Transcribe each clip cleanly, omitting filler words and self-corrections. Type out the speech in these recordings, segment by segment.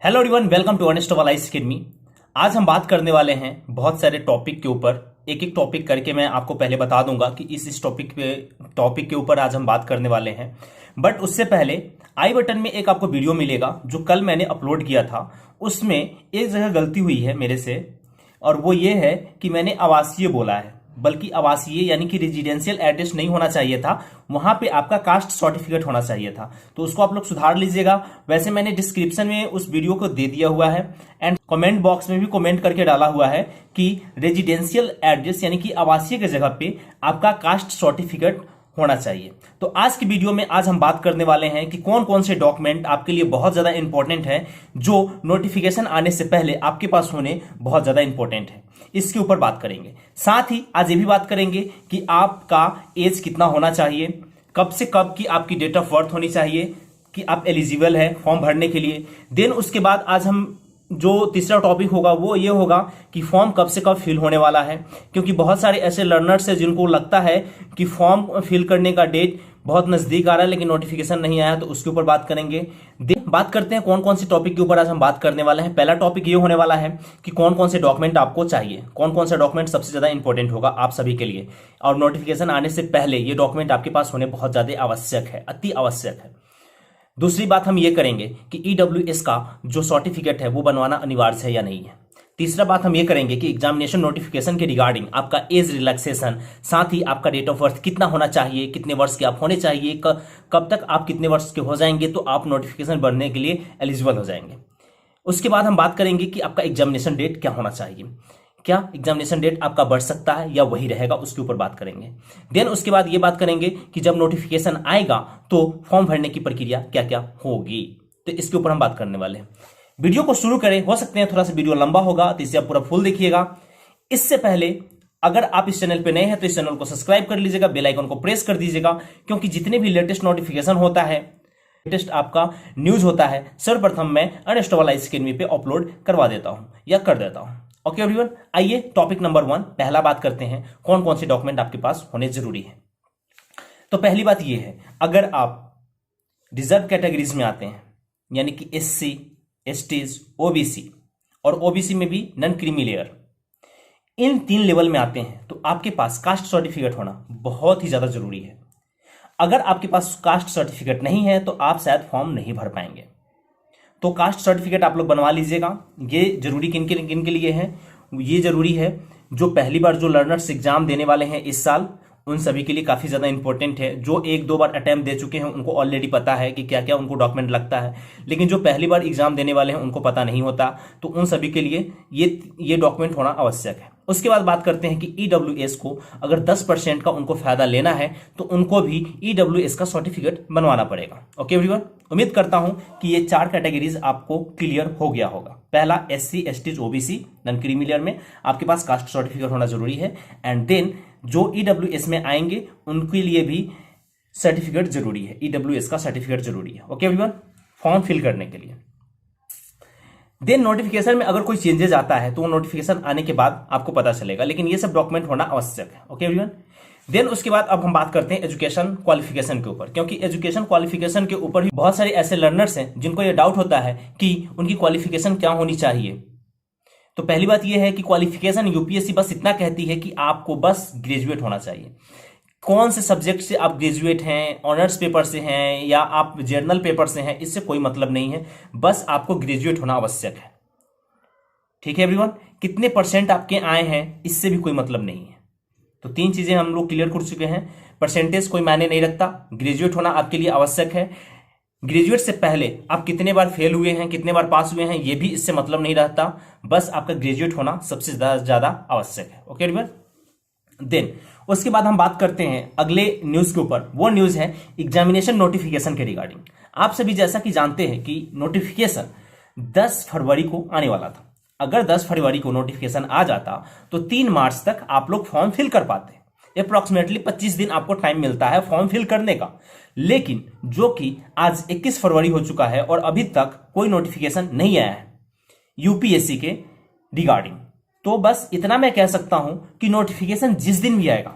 Hello everyone, welcome to Ernest Wallace academy. आज हम बात करने वाले हैं बहुत सारे टॉपिक के ऊपर। एक एक टॉपिक करके मैं आपको पहले बता दूंगा कि इस टॉपिक के ऊपर आज हम बात करने वाले हैं। बट उससे पहले आई बटन में एक आपको वीडियो मिलेगा जो कल मैंने अपलोड किया था। उसमें एक जगह गलती हुई है मेरे से, और वो ये है कि मैंने आवासीय बोला है, बल्कि आवासीय यानी कि रेजिडेंशियल एड्रेस नहीं होना चाहिए था। वहां पे आपका कास्ट सर्टिफिकेट होना चाहिए था, तो उसको आप लोग सुधार लीजिएगा। वैसे मैंने डिस्क्रिप्शन में उस वीडियो को दे दिया हुआ है एंड कमेंट बॉक्स में भी कमेंट करके डाला हुआ है कि रेजिडेंशियल एड्रेस यानी कि आवासीय की जगह पे आपका कास्ट सर्टिफिकेट होना चाहिए। तो आज की वीडियो में आज हम बात करने वाले हैं कि कौन कौन से डॉक्यूमेंट आपके लिए बहुत ज्यादा इंपॉर्टेंट है, जो नोटिफिकेशन आने से पहले आपके पास होने बहुत ज्यादा इंपॉर्टेंट है। इसके ऊपर बात करेंगे। साथ ही आज ये भी बात करेंगे कि आपका एज कितना होना चाहिए, कब से कब की आपकी डेट ऑफ बर्थ होनी चाहिए कि आप एलिजिबल है फॉर्म भरने के लिए। देन उसके बाद आज हम जो तीसरा टॉपिक होगा वो ये होगा कि फॉर्म कब से कब फिल होने वाला है, क्योंकि बहुत सारे ऐसे लर्नर्स हैं जिनको लगता है कि फॉर्म फिल करने का डेट बहुत नजदीक आ रहा है लेकिन नोटिफिकेशन नहीं आया, तो उसके ऊपर बात करेंगे। बात करते हैं कौन कौन से टॉपिक के ऊपर आज हम बात करने वाले हैं। पहला टॉपिक ये होने वाला है कि कौन कौन से डॉक्यूमेंट आपको चाहिए, कौन कौन सा डॉक्यूमेंट सबसे ज्यादा इंपॉर्टेंट होगा आप सभी के लिए, और नोटिफिकेशन आने से पहले ये डॉक्यूमेंट आपके पास होने बहुत ज्यादा आवश्यक है, अति आवश्यक है। दूसरी बात हम ये करेंगे कि ईडब्ल्यूएस का जो सर्टिफिकेट है वो बनवाना अनिवार्य है या नहीं है। तीसरा बात हम ये करेंगे कि एग्जामिनेशन नोटिफिकेशन के रिगार्डिंग आपका एज रिलैक्सेशन, साथ ही आपका डेट ऑफ बर्थ कितना होना चाहिए, कितने वर्ष के आप होने चाहिए, कब तक आप कितने वर्ष के हो जाएंगे तो आप नोटिफिकेशन भरने के लिए एलिजिबल हो जाएंगे। उसके बाद हम बात करेंगे कि आपका एग्जामिनेशन डेट क्या होना चाहिए, क्या एग्जामिनेशन डेट आपका बढ़ सकता है या वही रहेगा, उसके ऊपर बात करेंगे। देन उसके बाद ये बात करेंगे कि जब नोटिफिकेशन आएगा तो फॉर्म भरने की प्रक्रिया क्या क्या होगी, तो इसके ऊपर हम बात करने वाले हैं। वीडियो को शुरू करें। हो सकते हैं थोड़ा सा वीडियो लंबा होगा, तो इसे आप पूरा फुल देखिएगा। इससे पहले अगर आप इस चैनल पे नए हैं तो इस चैनल को सब्सक्राइब कर लीजिएगा, बेल आइकन को प्रेस कर दीजिएगा, क्योंकि जितने भी लेटेस्ट नोटिफिकेशन होता है, लेटेस्ट आपका न्यूज होता है, सर्वप्रथम मैं अर्नेस्ट वालाइस अकेडमी पे अपलोड करवा देता हूं या कर देता हूं। ओके एवरीवन, आइए टॉपिक नंबर 1 पहला बात करते हैं कौन कौन से डॉक्यूमेंट आपके पास होने जरूरी है। तो पहली बात यह है, अगर आप रिजर्व कैटेगरीज में आते हैं यानी कि एससी, एसटीज, ओबीसी और ओबीसी में भी नॉन क्रीमी लेयर, इन 3 लेवल में आते हैं तो आपके पास कास्ट सर्टिफिकेट होना बहुत ही ज्यादा जरूरी है। अगर आपके पास कास्ट सर्टिफिकेट नहीं है तो आप शायद फॉर्म नहीं भर पाएंगे, तो कास्ट सर्टिफिकेट आप लोग बनवा लीजिएगा। ये जरूरी किन के लिए है? ये जरूरी है जो पहली बार जो लर्नर्स एग्जाम देने वाले हैं इस साल, उन सभी के लिए काफी ज्यादा इंपॉर्टेंट है। जो 1-2 बार अटेम्प्ट दे चुके हैं उनको ऑलरेडी पता है कि क्या क्या उनको डॉक्यूमेंट लगता है, लेकिन जो पहली बार एग्जाम देने वाले हैं उनको पता नहीं होता, तो उन सभी के लिए ये डॉक्यूमेंट होना आवश्यक है। उसके बाद बात करते हैं कि ईडब्ल्यूएस को अगर 10% का उनको फायदा लेना है तो उनको भी ईडब्ल्यूएस का सर्टिफिकेट बनवाना पड़ेगा। ओके एवरीवन, उम्मीद करता हूं कि ये 4 कैटेगरीज आपको क्लियर हो गया होगा। पहला SC, ST, OBC non creamy layer में आपके पास कास्ट सर्टिफिकेट होना जरूरी है, एंड देन जो ईडब्ल्यूएस में आएंगे उनके लिए भी सर्टिफिकेट जरूरी है, ईडब्ल्यूएस का सर्टिफिकेट जरूरी है। ओके एवरीवन, फॉर्म फिल करने के लिए। देन नोटिफिकेशन में अगर कोई चेंजेस आता है तो वो नोटिफिकेशन आने के बाद आपको पता चलेगा, लेकिन ये सब डॉक्यूमेंट होना आवश्यक है। ओके एवरीवन, देन उसके बाद अब हम बात करते हैं एजुकेशन क्वालिफिकेशन के ऊपर, क्योंकि एजुकेशन क्वालिफिकेशन के ऊपर भी बहुत सारे ऐसे लर्नर्स हैं जिनको ये डाउट होता है कि उनकी क्वालिफिकेशन क्या होनी चाहिए। तो पहली बात यह है कि क्वालिफिकेशन यूपीएससी बस इतना कहती है कि आपको बस ग्रेजुएट होना चाहिए। कौन से सब्जेक्ट से आप ग्रेजुएट हैं, ऑनर्स पेपर से हैं या आप जर्नल पेपर से हैं, इससे कोई मतलब नहीं है, बस आपको ग्रेजुएट होना आवश्यक है। ठीक है एवरीवन, कितने परसेंट आपके आए हैं इससे भी कोई मतलब नहीं है। तो 3 चीजें हम लोग क्लियर कर चुके हैं। परसेंटेज कोई मायने नहीं रखता, ग्रेजुएट होना आपके लिए आवश्यक है। ग्रेजुएट से पहले आप कितने बार फेल हुए हैं, कितने बार पास हुए हैं, ये भी इससे मतलब नहीं रहता, बस आपका ग्रेजुएट होना सबसे ज्यादा आवश्यक है। ओके एवरीवन, देन उसके बाद हम बात करते हैं अगले न्यूज के ऊपर। वो न्यूज है एग्जामिनेशन नोटिफिकेशन के रिगार्डिंग। आप सभी जैसा कि जानते हैं कि नोटिफिकेशन 10 फरवरी को आने वाला था। अगर 10 फरवरी को नोटिफिकेशन आ जाता तो 3 मार्च तक आप लोग फॉर्म फिल कर पाते। अप्रोक्सीमेटली 25 दिन आपको टाइम मिलता है फॉर्म फिल करने का, लेकिन जो कि आज 21 फरवरी हो चुका है और अभी तक कोई नोटिफिकेशन नहीं आया है यूपीएससी के रिगार्डिंग। तो बस इतना मैं कह सकता हूं कि नोटिफिकेशन जिस दिन भी आएगा,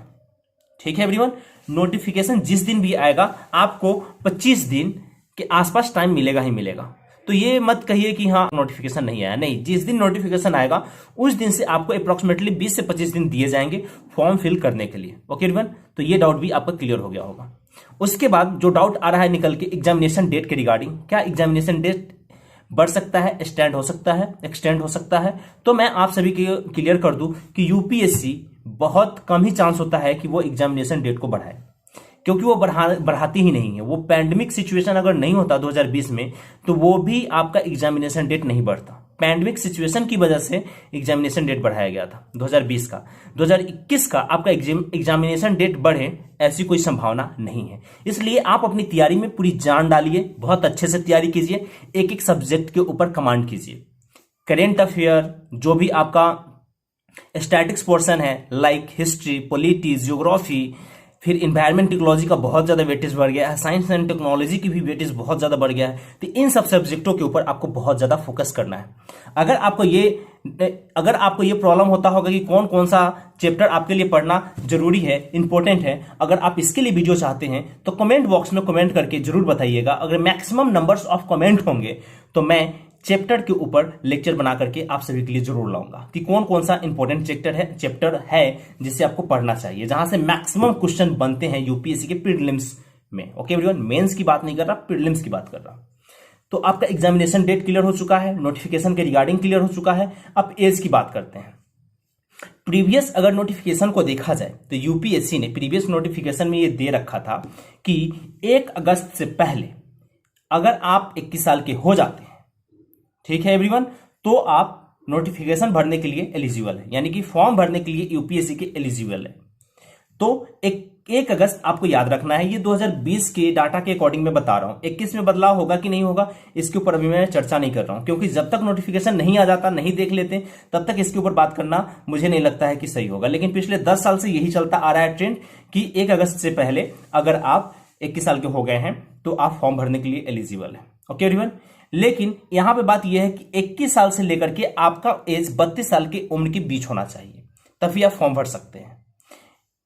ठीक है एवरीवन, नोटिफिकेशन जिस दिन भी आएगा आपको 25 दिन के आसपास टाइम मिलेगा ही मिलेगा। तो ये मत कहिए कि हाँ नोटिफिकेशन नहीं आया, नहीं, जिस दिन नोटिफिकेशन आएगा उस दिन से आपको अप्रोक्सीमेटली 20 से 25 दिन दिए जाएंगे फॉर्म फिल करने के लिए। ओके एवरीवन, तो ये डाउट भी आपका क्लियर हो गया होगा। उसके बाद जो डाउट आ रहा है निकल के एग्जामिनेशन डेट के रिगार्डिंग, क्या एग्जामिनेशन डेट बढ़ सकता है, एक्सटेंड हो सकता है, एक्सटेंड हो सकता है, तो मैं आप सभी को क्लियर कर दूं कि यूपीएससी बहुत कम ही चांस होता है कि वो एग्जामिनेशन डेट को बढ़ाए, क्योंकि वो बढ़ाती ही नहीं है। वो पैंडेमिक सिचुएशन अगर नहीं होता 2020 में तो वो भी आपका एग्जामिनेशन डेट नहीं बढ़ता। पैंडेमिक सिचुएशन की वजह से एग्जामिनेशन डेट बढ़ाया गया था 2020 का। 2021 का आपका एग्जामिनेशन डेट बढ़े ऐसी कोई संभावना नहीं है। इसलिए आप अपनी तैयारी में पूरी जान डालिए, बहुत अच्छे से तैयारी कीजिए, एक एक सब्जेक्ट के ऊपर कमांड कीजिए। करेंट अफेयर, जो भी आपका स्टैटिक्स पोर्शन है लाइक हिस्ट्री, पॉलिटी, ज्योग्राफी, फिर इन्वायरमेंट टेक्नोलॉजी का बहुत ज्यादा वेटेज बढ़ गया है, साइंस एंड टेक्नोलॉजी की भी वेटेज बहुत ज्यादा बढ़ गया है। तो इन सब सब्जेक्टों के ऊपर आपको बहुत ज्यादा फोकस करना है। अगर आपको ये प्रॉब्लम होता होगा कि कौन कौन सा चैप्टर आपके लिए पढ़ना जरूरी है, इंपॉर्टेंट है, अगर आप इसके लिए वीडियो चाहते हैं तो कमेंट बॉक्स में कमेंट करके जरूर बताइएगा। अगर मैक्सिमम नंबर्स ऑफ कमेंट होंगे तो मैं चैप्टर के ऊपर लेक्चर बना करके आप सभी के लिए जरूर लाऊंगा कि कौन कौन सा इंपॉर्टेंट चैप्टर है जिसे आपको पढ़ना चाहिए, जहां से मैक्सिमम क्वेश्चन बनते हैं यूपीएससी के प्रीलिम्स में। ओके एवरीवन, मेंस की बात नहीं कर रहा, प्रीलिम्स की बात कर रहा। तो आपका एग्जामिनेशन डेट क्लियर हो चुका है, नोटिफिकेशन के रिगार्डिंग क्लियर हो चुका है। अब एज की बात करते हैं। प्रीवियस अगर नोटिफिकेशन को देखा जाए तो यूपीएससी ने प्रीवियस नोटिफिकेशन में यह दे रखा था कि 1 अगस्त से पहले अगर आप 21 साल के हो जाते हैं, ठीक है एवरीवन, तो आप नोटिफिकेशन भरने के लिए एलिजिबल है, यानी कि फॉर्म भरने के लिए यूपीएससी के एलिजिबल है। तो 1 अगस्त आपको याद रखना है। ये 2020 के डाटा के अकॉर्डिंग मैं बता रहा हूं। 21 में बदलाव होगा कि नहीं होगा इसके ऊपर अभी मैं चर्चा नहीं कर रहा हूं, क्योंकि जब तक नोटिफिकेशन नहीं आ जाता, नहीं देख लेते, तब तक इसके ऊपर बात करना मुझे नहीं लगता है कि सही होगा। लेकिन पिछले 10 साल से यही चलता आ रहा है ट्रेंड कि 1 अगस्त से पहले अगर आप 21 साल के हो गए हैं तो आप फॉर्म भरने के लिए एलिजिबल है। ओके एवरीवन, लेकिन यहां पे बात यह है कि 21 साल से लेकर के आपका एज 32 साल की उम्र के बीच होना चाहिए, तभी आप फॉर्म भर सकते हैं।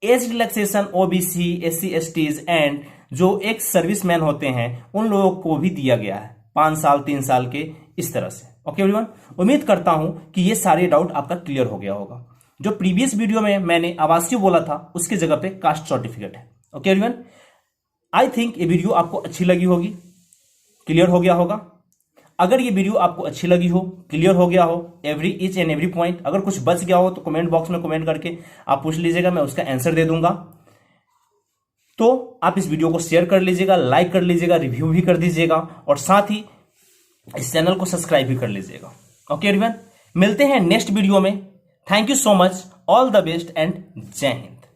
Age relaxation OBC, SC, STs and जो एक सर्विसमैन होते हैं उन लोगों को भी दिया गया है 5 साल, 3 साल के, इस तरह से। ओके एवरीवन, उम्मीद करता हूं कि ये सारे डाउट आपका क्लियर हो गया होगा। जो प्रीवियस वीडियो में मैंने आवासीय बोला था उसकी जगह पे कास्ट सर्टिफिकेट है। ओके एवरीवन, आई थिंक ये वीडियो आपको अच्छी लगी होगी, क्लियर हो गया होगा। अगर ये वीडियो आपको अच्छी लगी हो, क्लियर हो गया हो ईच एंड एवरी पॉइंट, अगर कुछ बच गया हो तो कमेंट बॉक्स में कमेंट करके आप पूछ लीजिएगा, मैं उसका आंसर दे दूंगा। तो आप इस वीडियो को शेयर कर लीजिएगा, लाइक कर लीजिएगा, रिव्यू भी कर दीजिएगा और साथ ही इस चैनल को सब्सक्राइब भी कर लीजिएगा। ओके एवरीवन, मिलते हैं नेक्स्ट वीडियो में। Thank you so much, all the best and जय हिंद।